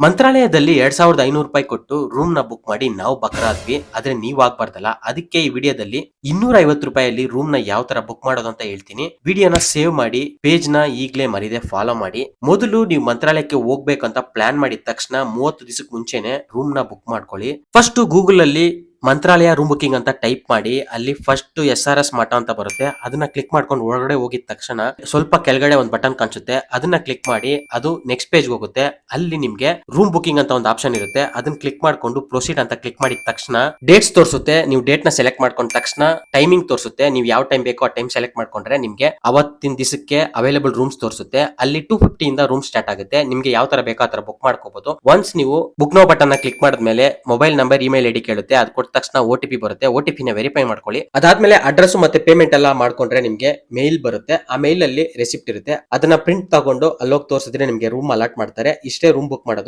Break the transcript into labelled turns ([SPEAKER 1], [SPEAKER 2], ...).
[SPEAKER 1] ಮಂತ್ರಾಲಯದಲ್ಲಿ 2500 ರೂಪಾಯಿ ಕೊಟ್ಟು ರೂಮ್ ನ ಬುಕ್ ಮಾಡಿ ನಾವು ಬಕ್ರಾದ್ವಿ. ಆದ್ರೆ ನೀವ್ ಆಗ್ಬಾರ್ದಲ್ಲ. ಅದಕ್ಕೆ ಈ ವಿಡಿಯೋದಲ್ಲಿ 250 ರೂಪಾಯಲ್ಲಿ ರೂಮ್ ನ ಯಾವ ತರ ಬುಕ್ ಮಾಡೋದು ಅಂತ ಹೇಳ್ತೀನಿ. ವಿಡಿಯೋನ ಸೇವ್ ಮಾಡಿ ಪೇಜ್ ನ ಈಗ್ಲೇ ಮರಿದೆ ಫಾಲೋ ಮಾಡಿ. ಮೊದಲು ನೀವು ಮಂತ್ರಾಲಯಕ್ಕೆ ಹೋಗ್ಬೇಕಂತ ಪ್ಲಾನ್ ಮಾಡಿದ ತಕ್ಷಣ 30 ದಿವಸಕ್ಕೆ ಮುಂಚೆನೆ ರೂಮ್ ನ ಬುಕ್ ಮಾಡ್ಕೊಳ್ಳಿ. ಫಸ್ಟ್ ಗೂಗಲ್ ಅಲ್ಲಿ ಮಂತ್ರಾಲಯ ರೂಮ್ ಬುಕಿಂಗ್ ಅಂತ ಟೈಪ್ ಮಾಡಿ ಅಲ್ಲಿ ಫಸ್ಟ್ SRS ಮಠ ಅಂತ ಬರುತ್ತೆ. ಅದನ್ನ ಕ್ಲಿಕ್ ಮಾಡ್ಕೊಂಡು ಒಳಗಡೆ ಹೋಗಿದ ತಕ್ಷಣ ಸ್ವಲ್ಪ ಕೆಳಗಡೆ ಒಂದು ಬಟನ್ ಕಾಣಿಸುತ್ತೆ. ಅದನ್ನ ಕ್ಲಿಕ್ ಮಾಡಿ ಅದು ನೆಕ್ಸ್ಟ್ ಪೇಜ್ ಹೋಗುತ್ತೆ. ಅಲ್ಲಿ ನಿಮ್ಗೆ ರೂಮ್ ಬುಕಿಂಗ್ ಅಂತ ಒಂದು ಆಪ್ಷನ್ ಇರುತ್ತೆ. ಅದನ್ನ ಕ್ಲಿಕ್ ಮಾಡ್ಕೊಂಡು ಪ್ರೊಸೀಡ್ ಅಂತ ಕ್ಲಿಕ್ ಮಾಡಿದ ತಕ್ಷಣ ಡೇಟ್ಸ್ ತೋರಿಸುತ್ತೆ. ನೀವು ಡೇಟ್ ನ ಸೆಲೆಕ್ಟ್ ಮಾಡ್ಕೊಂಡ ತಕ್ಷಣ ಟೈಮಿಂಗ್ ತೋರಿಸುತ್ತೆ. ನೀವು ಯಾವ ಟೈಮ್ ಬೇಕೋ ಆ ಟೈಮ್ ಸೆಲೆಕ್ಟ್ ಮಾಡ್ಕೊಂಡ್ರೆ ನಿಮ್ಗೆ ಅವತ್ತಿನ ದಿವಸಕ್ಕೆ ಅವೈಲೇಬಲ್ ರೂಮ್ಸ್ ತೋರಿಸುತ್ತೆ. ಅಲ್ಲಿ 250 ಇಂದ ರೂಮ್ ಸ್ಟಾರ್ಟ್ ಆಗುತ್ತೆ. ನಿಮ್ಗೆ ಯಾವ ತರ ಬೇಕೋ ಆ ತರ ಬುಕ್ ಮಾಡ್ಕೋಬಹುದು. ಒನ್ಸ್ ನೀವು ಬುಕ್ ನೋ ಬಟನ್ ನ ಕ್ಲಿಕ್ ಮಾಡಿದ್ಮೇಲೆ ಮೊಬೈಲ್ ನಂಬರ್ ಇಮೇಲ್ ಐಡಿ ಕೇಳುತ್ತೆ. ಅದು ಕೊಟ್ಟ ತಕ್ಷಣ OTP ಬರುತ್ತೆ. OTP ನ ವೆರಿಫೈ ಮಾಡ್ಕೊಳ್ಳಿ. ಅದಾದ್ಮೇಲೆ ಅಡ್ರೆಸ್ ಮತ್ತೆ ಪೇಮೆಂಟ್ ಎಲ್ಲ ಮಾಡ್ಕೊಂಡ್ರೆ ನಿಮ್ಗೆ ಮೇಲ್ ಬರುತ್ತೆ. ಆ ಮೇಲ್ ಅಲ್ಲಿ ರೆಸಿಪ್ಟ್ ಇರುತ್ತೆ. ಅದನ್ನ ಪ್ರಿಂಟ್ ತಗೊಂಡು ಅಲ್ಲೋಗಿ ತೋರಿಸಿದ್ರೆ ನಿಮ್ಗೆ ರೂಮ್ ಅಲಾಟ್ ಮಾಡ್ತಾರೆ. ಇಷ್ಟೇ ರೂಮ್ ಬುಕ್ ಮಾಡೋದು.